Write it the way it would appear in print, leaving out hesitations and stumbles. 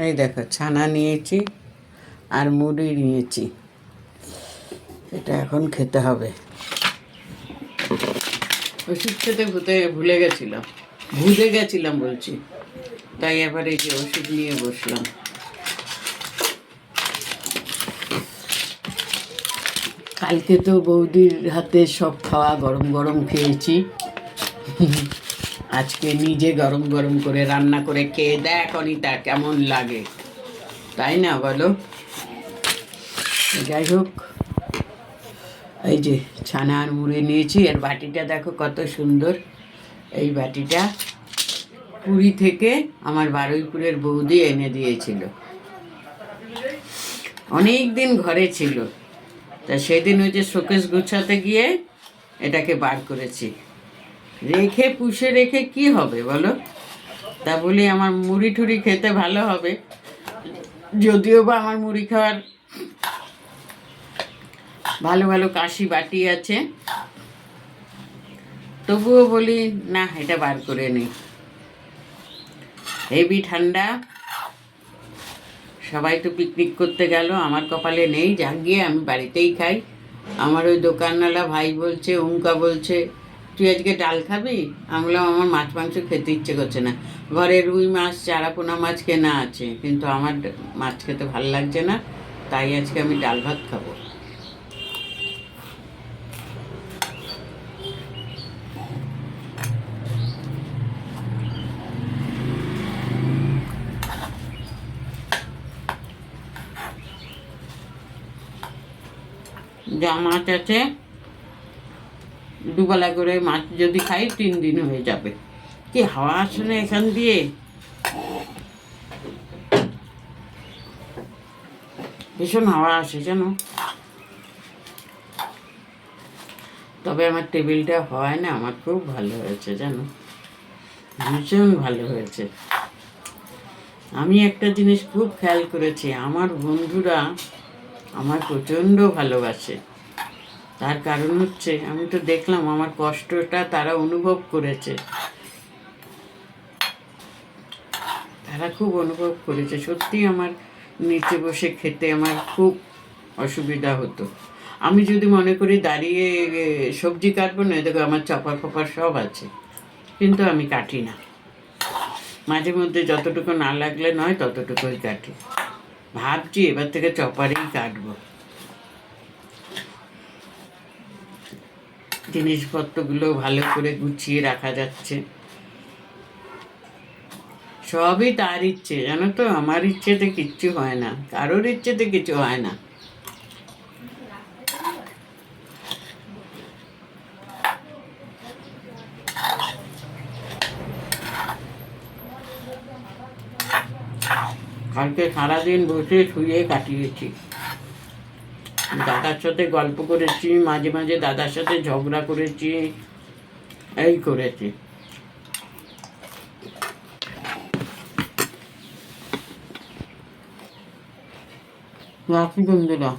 এই দেখো ছানা নিয়েছি আর মুড়ি নিয়েছি, এটা এখন খেতে হবে। ওষুধ খেতে ভুলে গেছিলাম বলছি, তাই এবার এই যে ওষুধ নিয়ে বসলাম। কালকে তো বৌদির হাতে সব খাওয়া গরম গরম খেয়েছি, আজকে নিজে গরম গরম করে রান্না করে খেয়ে দেখ অনিতা কেমন লাগে, তাই না বলো? যাই হোক, এই যে ছানা আর মুড়ি নিয়েছি, আর বাটিটা দেখো কত সুন্দর। এই বাটিটা পুরী থেকে আমার বারুইপুরের বৌদি এনে দিয়েছিল, অনেক দিন ঘরে ছিল, তা সেদিন ওই যে শোকেস গুছাতে গিয়ে এটাকে বার করেছি। রেখে পুষে রেখে কি হবে বলো? তা বলি আমার মুড়ি টুড়ি খেতে ভালো হবে, যদিও বা আমার মুড়ি খাওয়ার ভালো ভালো কাশি বাটি আছে, তবুও বলি না, এটা বার করে নিই। হেভি ঠান্ডা, সবাই তো পিকনিক করতে গেল, আমার কপালে নেই, যাক গিয়ে আমি বাড়িতেই খাই। আমার ওই দোকানওয়ালা ভাই বলছে, ওঙ্কা বলছে তুই আজকে ডাল খাবি? আমি বললাম আমার মাছ মাংস খেতে ইচ্ছে করছে না, ঘরে রুই মাছ চারাপোনা মাছ কেনা আছে, কিন্তু আমার মাছ খেতে ভালো লাগছে না, তাই আজকে আমি ডাল ভাত খাবো। যা মাছ আছে দুবেলা করে মাছ যদি খাই 3 দিন হয়ে যাবে। কি হাওয়া আসে না এখান দিয়ে, ভীষণ হাওয়া আসে জানো। তবে আমার টেবিলটা হয় না, আমার খুব ভালো হয়েছে জানো, ভীষণ ভালো হয়েছে। আমি একটা জিনিস খুব খেয়াল করেছি, আমার বন্ধুরা আমার প্রচণ্ড ভালোবাসে, তার কারণ হচ্ছে আমি তো দেখলাম আমার কষ্টটা তারা অনুভব করেছে, তারা খুব অনুভব করেছে। সত্যি আমার নিচে বসে খেতে আমার খুব অসুবিধা হতো, আমি যদি মনে করি দাঁড়িয়ে সবজি কাটবো না, দেখো আমার চপার ফপার সব আছে, কিন্তু আমি কাটি না, মাঝে মধ্যে যতটুকু না লাগলে নয় ততটুকুই কাটি। ভাবছি এবার থেকে চপারেই কাটবো, জিনিসপত্রগুলো ভালো করে গুছিয়ে রাখা যাচ্ছে। সবই তার ইচ্ছে জানো তো, আমার ইচ্ছেতে কিচ্ছু হয় না, কারোর ইচ্ছেতে কিছু হয় না। কালকে সারাদিন বসে শুয়ে কাটিয়েছি, দাদার সাথে গল্প করেছি, মাঝে মাঝে দাদার সাথে ঝগড়া করেছি, এই করেছি। রাখি বন্ধুরা।